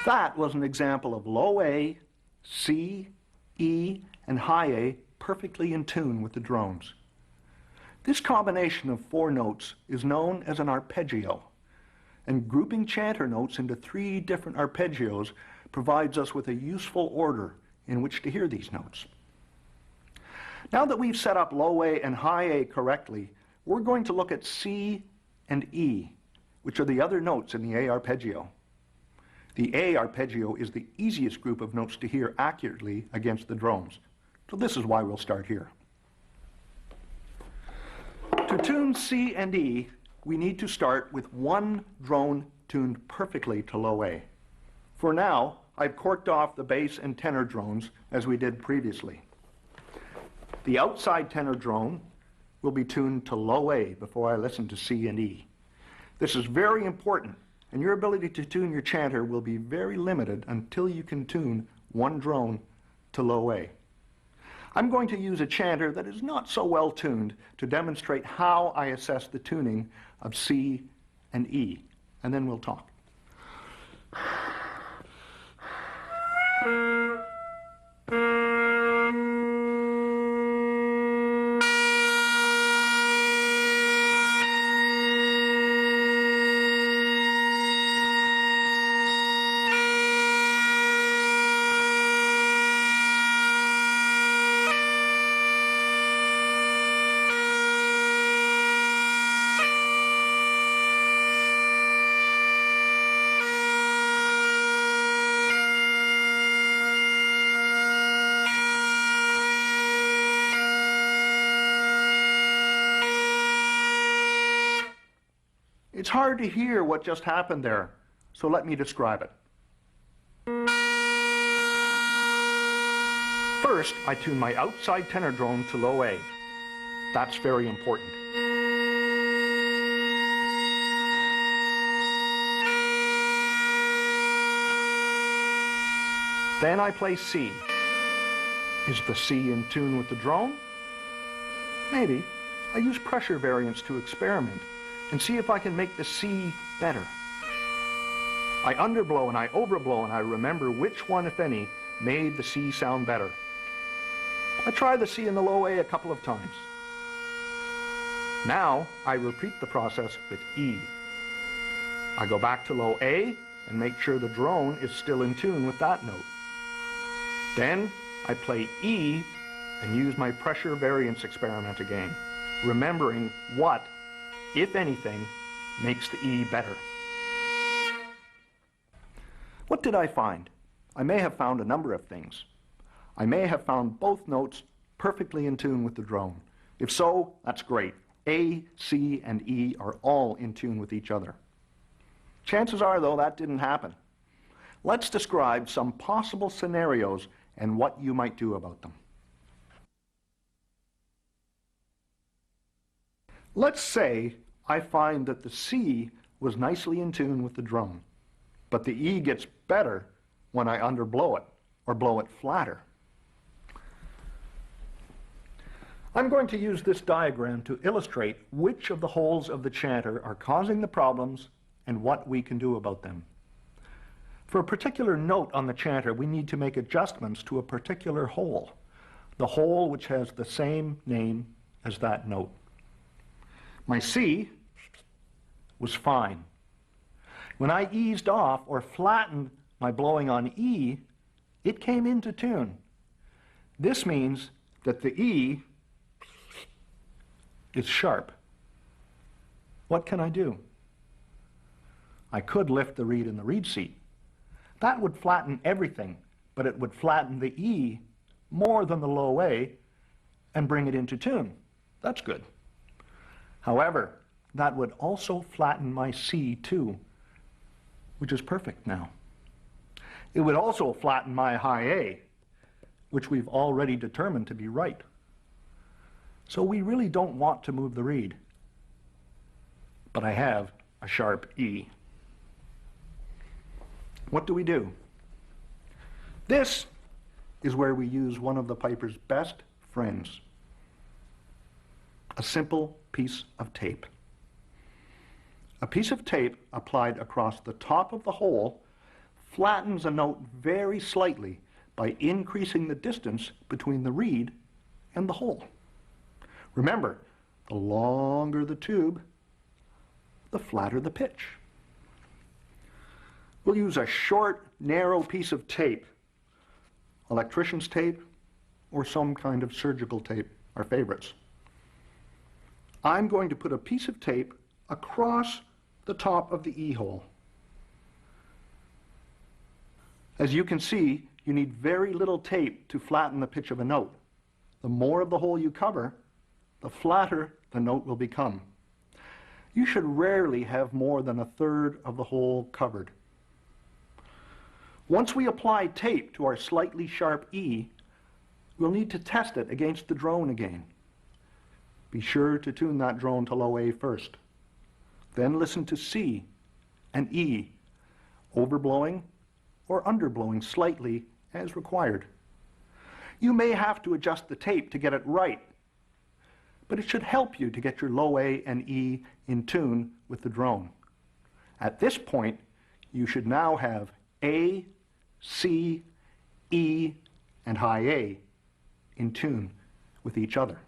That was an example of low A, C, E, and high A perfectly in tune with the drones. This combination of 4 notes is known as an arpeggio, and grouping chanter notes into 3 different arpeggios provides us with a useful order in which to hear these notes. Now that we've set up low A and high A correctly, we're going to look at C and E, which are the other notes in the A arpeggio. The A arpeggio is the easiest group of notes to hear accurately against the drones. So this is why we'll start here. To tune C and E, we need to start with one drone tuned perfectly to low A. For now, I've corked off the bass and tenor drones as we did previously. The outside tenor drone will be tuned to low A before I listen to C and E. This is very important, and your ability to tune your chanter will be very limited until you can tune one drone to low A. I'm going to use a chanter that is not so well tuned to demonstrate how I assess the tuning of C and E, and then we'll talk. It's hard to hear what just happened there, so let me describe it. First, I tune my outside tenor drone to low A. That's very important. Then I play C. Is the C in tune with the drone? Maybe. I use pressure variants to experiment and see if I can make the C better. I underblow and I overblow and I remember which one, if any, made the C sound better. I try the C in the low A a couple of times. Now I repeat the process with E. I go back to low A and make sure the drone is still in tune with that note. Then I play E and use my pressure variance experiment again, remembering what, if anything, makes the E better. What did I find? I may have found a number of things. I may have found both notes perfectly in tune with the drone. If so, that's great. A, C, and E are all in tune with each other. Chances are, though, that didn't happen. Let's describe some possible scenarios and what you might do about them. Let's say I find that the C was nicely in tune with the drone, but the E gets better when I underblow it or blow it flatter. I'm going to use this diagram to illustrate which of the holes of the chanter are causing the problems and what we can do about them. For a particular note on the chanter, we need to make adjustments to a particular hole, the hole which has the same name as that note. My C was fine. When I eased off or flattened my blowing on E, it came into tune. This means that the E is sharp. What can I do? I could lift the reed in the reed seat. That would flatten everything, but it would flatten the E more than the low A and bring it into tune. That's good. However, that would also flatten my C too, which is perfect now. It would also flatten my high A, which we've already determined to be right. So we really don't want to move the reed. But I have a sharp E. What do we do? This is where we use one of the piper's best friends, a simple piece of tape. A piece of tape applied across the top of the hole flattens a note very slightly by increasing the distance between the reed and the hole. Remember, the longer the tube, the flatter the pitch. We'll use a short, narrow piece of tape, electrician's tape, or some kind of surgical tape, our favorites. I'm going to put a piece of tape across the top of the E-hole. As you can see, you need very little tape to flatten the pitch of a note. The more of the hole you cover, the flatter the note will become. You should rarely have more than 1/3 of the hole covered. Once we apply tape to our slightly sharp E, we'll need to test it against the drone again. Be sure to tune that drone to low A first. Then listen to C and E, overblowing or underblowing slightly as required. You may have to adjust the tape to get it right, but it should help you to get your low A and E in tune with the drone. At this point, you should now have A, C, E, and high A in tune with each other.